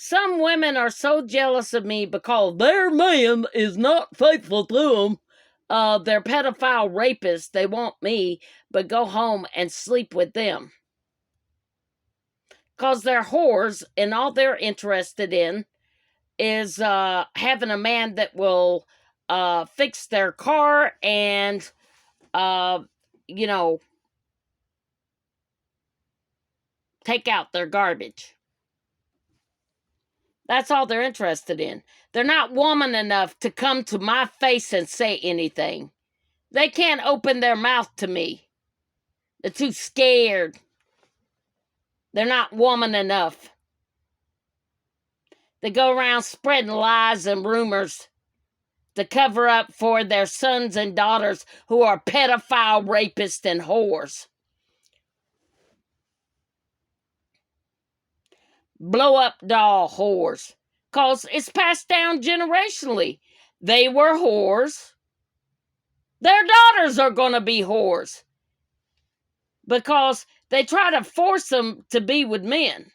Some women are so jealous of me because their man is not faithful to them. They're pedophile rapists. They want me, but go home and sleep with them. Because they're whores, and all they're interested in is having a man that will fix their car and, you know, take out their garbage. That's all they're interested in. They're not woman enough to come to my face and say anything. They can't open their mouth to me. They're too scared. They're not woman enough. They go around spreading lies and rumors to cover up for their sons and daughters who are pedophile rapists and whores. Blow up doll whores. Because it's passed down generationally. They were whores. Their daughters are going to be whores. Because they try to force them to be with men.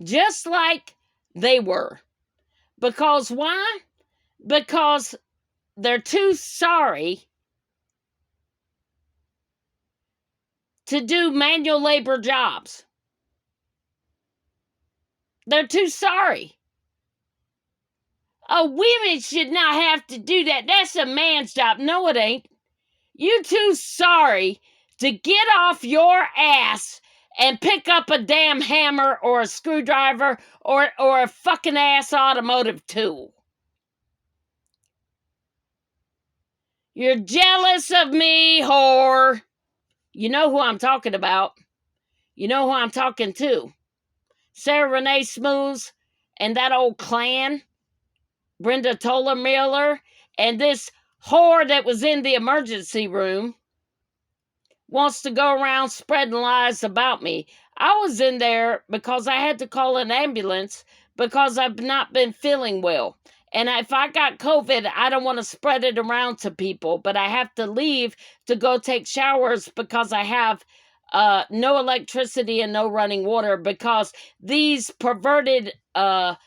Just like they were. Because why? Because they're too sorry to do manual labor jobs. They're too sorry. Oh, women should not have to do that. That's a man's job. No, it ain't. You too sorry to get off your ass and pick up a damn hammer or a screwdriver or a fucking ass automotive tool. You're jealous of me, whore. You know who I'm talking about. You know who I'm talking to. Sarah Renee Smooths and that old clan. Brenda Toller Miller and this whore that was in the emergency room wants to go around spreading lies about me. I was in there because I had to call an ambulance because I've not been feeling well. And if I got COVID, I don't want to spread it around to people, but I have to leave to go take showers because I have no electricity and no running water because these perverted pedophile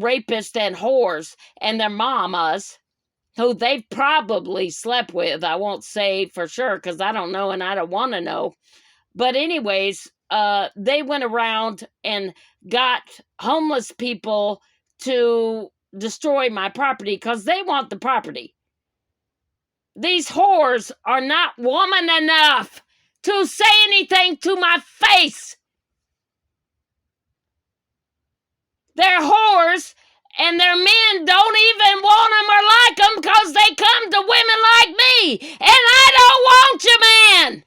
rapists and whores and their mamas who they've probably slept with. I won't say for sure because I don't know and I don't want to know. But anyways, they went around and got homeless people to destroy my property because they want the property. These whores are not woman enough to say anything to my face. They're whores, and their men don't even want them or like them because they come to women like me. And I don't want your man.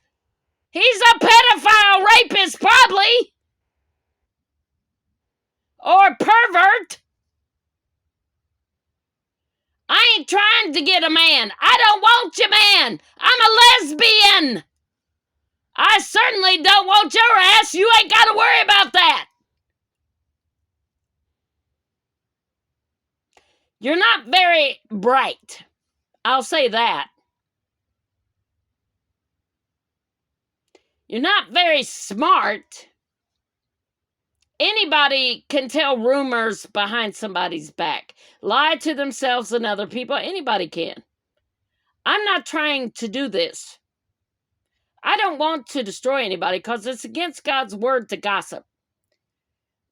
He's a pedophile rapist, probably. Or pervert. I ain't trying to get a man. I don't want your man. I'm a lesbian. I certainly don't want your ass. You ain't got to worry about that. You're not very bright. I'll say that. You're not very smart. Anybody can tell rumors behind somebody's back. Lie to themselves and other people. Anybody can. I'm not trying to do this. I don't want to destroy anybody because it's against God's word to gossip.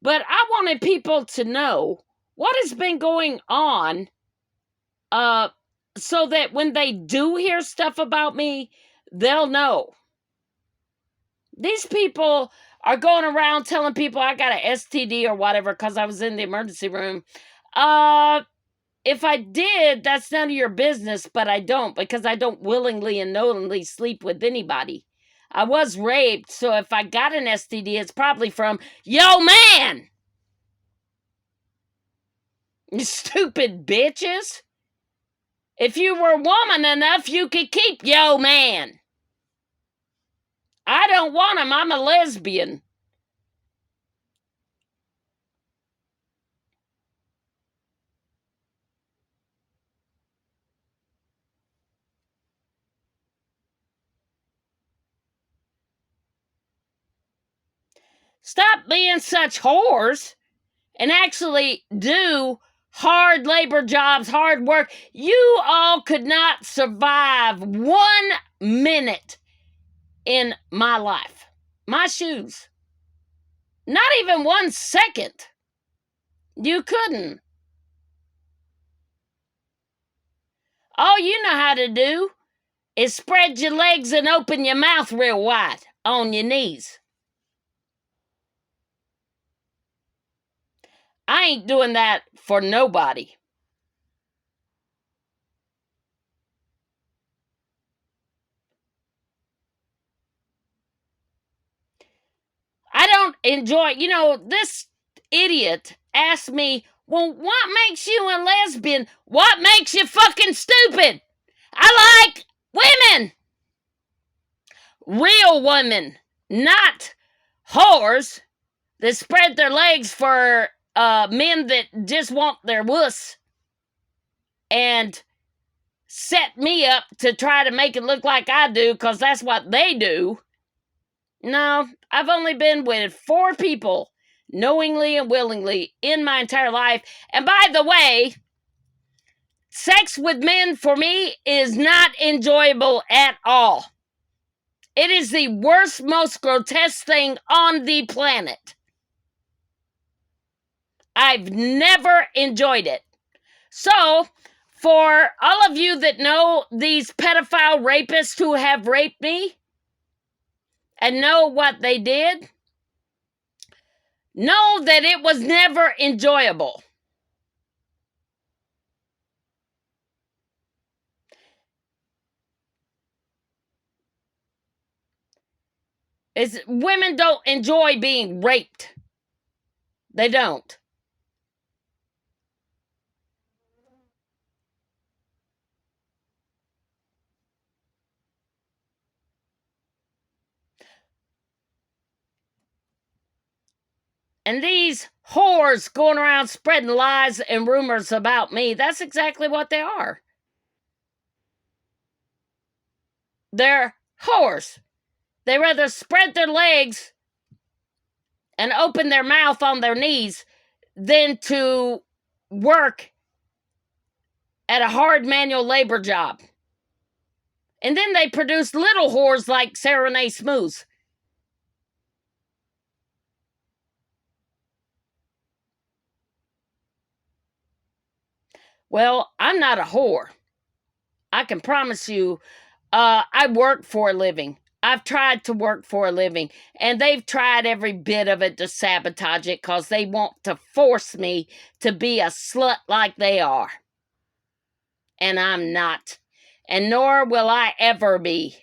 But I wanted people to know what has been going on so that when they do hear stuff about me, they'll know. These people are going around telling people I got an STD or whatever because I was in the emergency room. If I did, that's none of your business, but I don't because I don't willingly and knowingly sleep with anybody. I was raped, so if I got an STD, it's probably from yo man. You stupid bitches. If you were woman enough, you could keep yo man. I don't want him. I'm a lesbian. Stop being such whores and actually do hard labor jobs, hard work. You all could not survive 1 minute in my life. My shoes. Not even 1 second. You couldn't. All you know how to do is spread your legs and open your mouth real wide on your knees. I ain't doing that for nobody. I don't enjoy, this idiot asked me, well, what makes you a lesbian? What makes you fucking stupid? I like women. Real women, not whores that spread their legs for men that just want their wuss and set me up to try to make it look like I do because that's what they do. No, I've only been with 4 people knowingly and willingly in my entire life. And by the way, sex with men for me is not enjoyable at all. It is the worst, most grotesque thing on the planet. I've never enjoyed it. So, for all of you that know these pedophile rapists who have raped me and know what they did, know that it was never enjoyable. Women don't enjoy being raped. They don't. And these whores going around spreading lies and rumors about me, that's exactly what they are. They're whores. They rather spread their legs and open their mouth on their knees than to work at a hard manual labor job. And then they produce little whores like Sarah Renee Smooth. Well, I'm not a whore. I can promise you, I work for a living. I've tried to work for a living, and they've tried every bit of it to sabotage it because they want to force me to be a slut like they are. And I'm not, and nor will I ever be.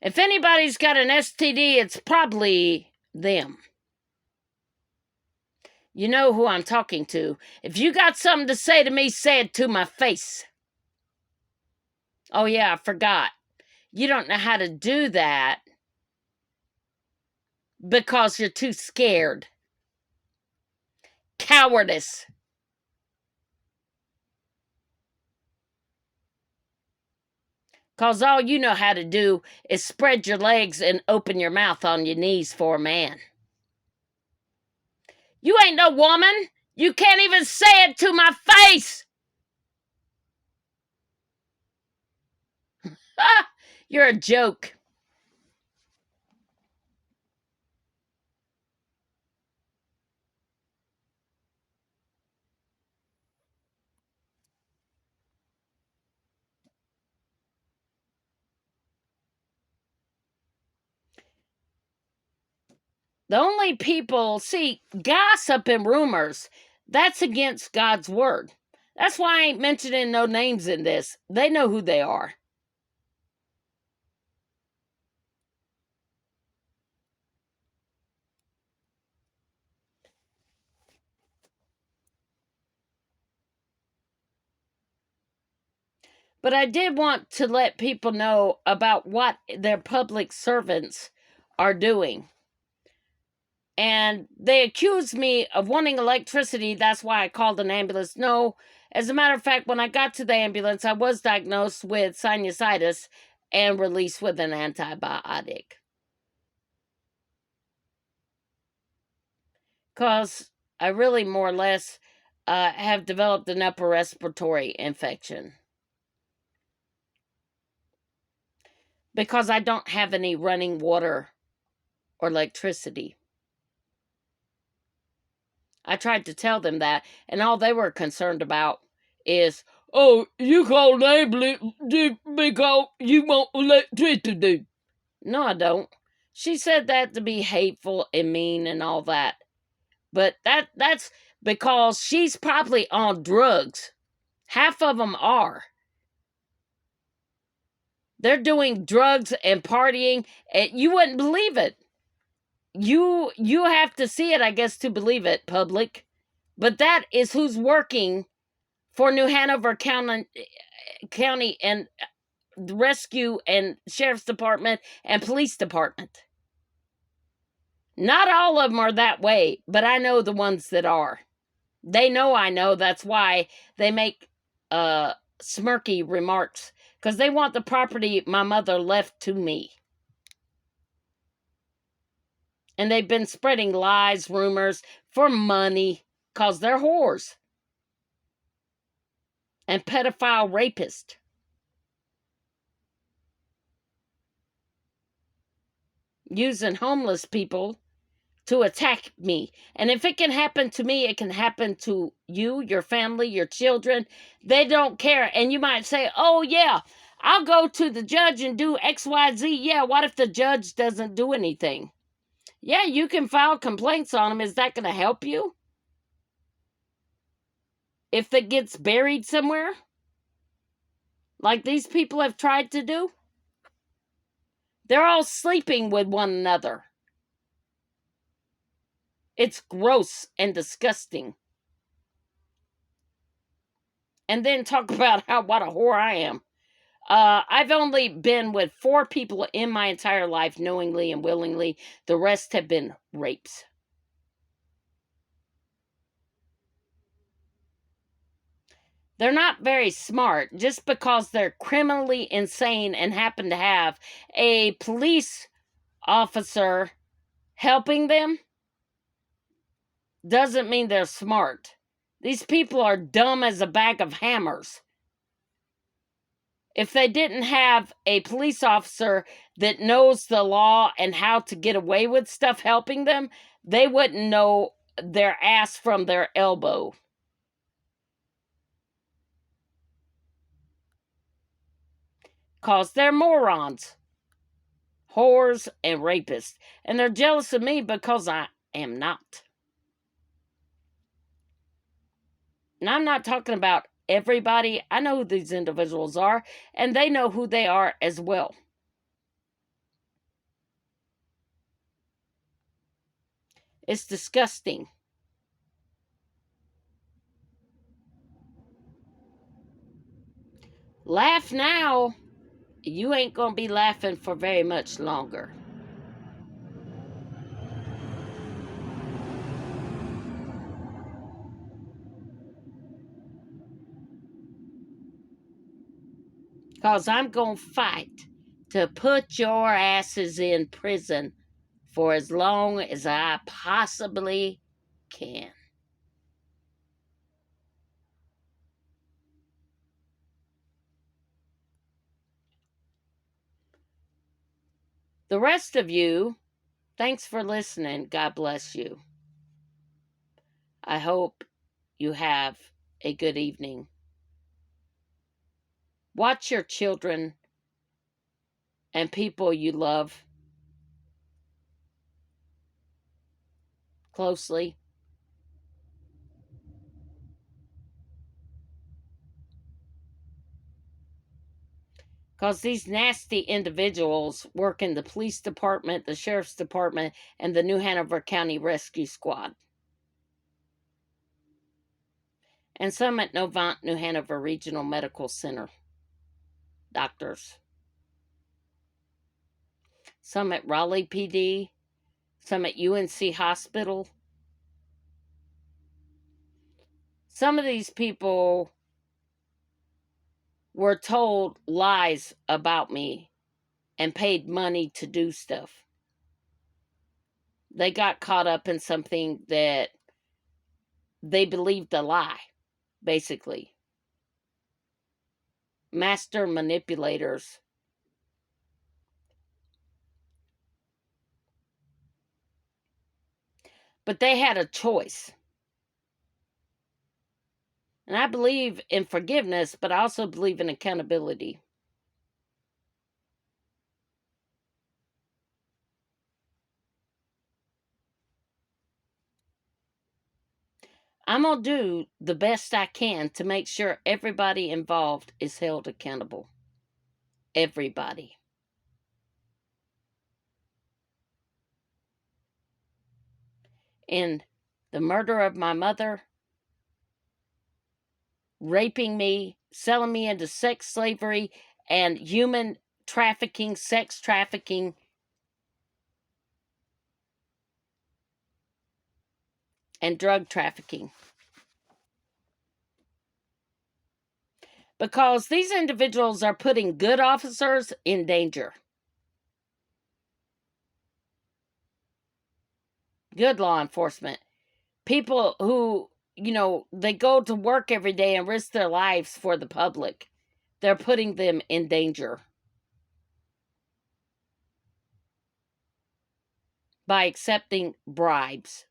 If anybody's got an STD, it's probably them. You know who I'm talking to. If you got something to say to me, say it to my face. Oh, yeah, I forgot. You don't know how to do that because you're too scared. Cowardice. Because all you know how to do is spread your legs and open your mouth on your knees for a man. You ain't no woman. You can't even say it to my face. You're a joke. The only people, see, gossip and rumors, that's against God's word. That's why I ain't mentioning no names in this. They know who they are. But I did want to let people know about what their public servants are doing. And they accused me of wanting electricity. That's why I called an ambulance. No, as a matter of fact, when I got to the ambulance, I was diagnosed with sinusitis. and released with an antibiotic. Because I really more or less have developed an upper respiratory infection. Because I don't have any running water or electricity. I tried to tell them that, and all they were concerned about is, oh, you call ambulance because you want electricity. No, I don't. She said that to be hateful and mean and all that. But that's because she's probably on drugs. Half of them are. They're doing drugs and partying, and you wouldn't believe it. You have to see it, I guess, to believe it, public. But that is who's working for New Hanover County and the rescue and sheriff's department and police department. Not all of them are that way, but I know the ones that are. They know I know. That's why they make smirky remarks, because they want the property my mother left to me. And they've been spreading lies, rumors for money, because they're whores and pedophile rapists. Using homeless people to attack me. And if it can happen to me, it can happen to you, your family, your children. They don't care. And you might say, oh, yeah, I'll go to the judge and do XYZ. Yeah, what if the judge doesn't do anything? Yeah, you can file complaints on them. Is that going to help you? If it gets buried somewhere, like these people have tried to do, they're all sleeping with one another. It's gross and disgusting. And then talk about what a whore I am. I've only been with 4 people in my entire life, knowingly and willingly. The rest have been rapes. They're not very smart. Just because they're criminally insane and happen to have a police officer helping them doesn't mean they're smart. These people are dumb as a bag of hammers. If they didn't have a police officer that knows the law and how to get away with stuff helping them, they wouldn't know their ass from their elbow. Because they're morons, whores, and rapists. And they're jealous of me because I am not. And I'm not talking about everybody. I know who these individuals are, and they know who they are as well. It's disgusting. Laugh now. You ain't gonna be laughing for very much longer. Because I'm gonna fight to put your asses in prison for as long as I possibly can. The rest of you, thanks for listening. God bless you. I hope you have a good evening. Watch your children and people you love closely. Because these nasty individuals work in the police department, the sheriff's department, and the New Hanover County Rescue Squad. And some at Novant, New Hanover Regional Medical Center. Doctors. Some at Raleigh PD. Some at UNC Hospital. Some of these people were told lies about me and paid money to do stuff. They got caught up in something that they believed a lie, basically. Master manipulators. But they had a choice. And I believe in forgiveness, but I also believe in accountability. I'm going to do the best I can to make sure everybody involved is held accountable. Everybody. In the murder of my mother, raping me, selling me into sex slavery, and human trafficking, sex trafficking, and drug trafficking. Because these individuals are putting good officers in danger. Good law enforcement. People who, they go to work every day and risk their lives for the public. They're putting them in danger by accepting bribes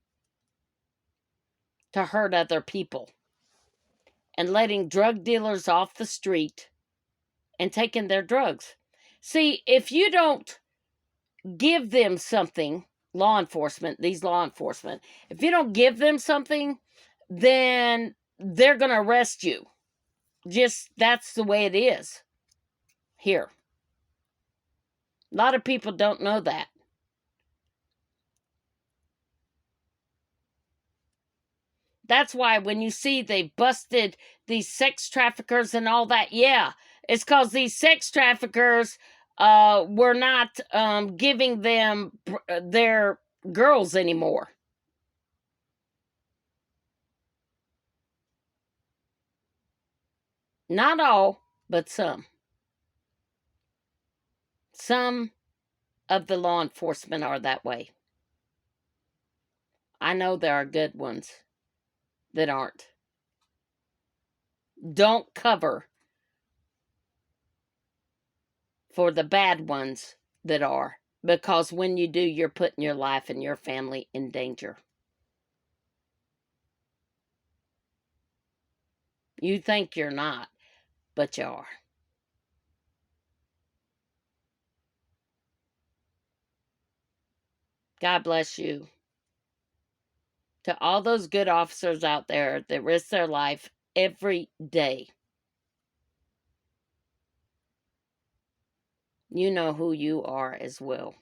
to hurt other people and letting drug dealers off the street and taking their drugs. See, if you don't give them something, these law enforcement, if you don't give them something, then they're going to arrest you. Just that's the way it is here. A lot of people don't know that. That's why when you see they busted these sex traffickers and all that, yeah, it's because these sex traffickers were not giving them their girls anymore. Not all, but some. Some of the law enforcement are that way. I know there are good ones that aren't. Don't cover for the bad ones that are, because when you do, you're putting your life and your family in danger. You think you're not, but you are. God bless you. To all those good officers out there that risk their life every day. You know who you are as well.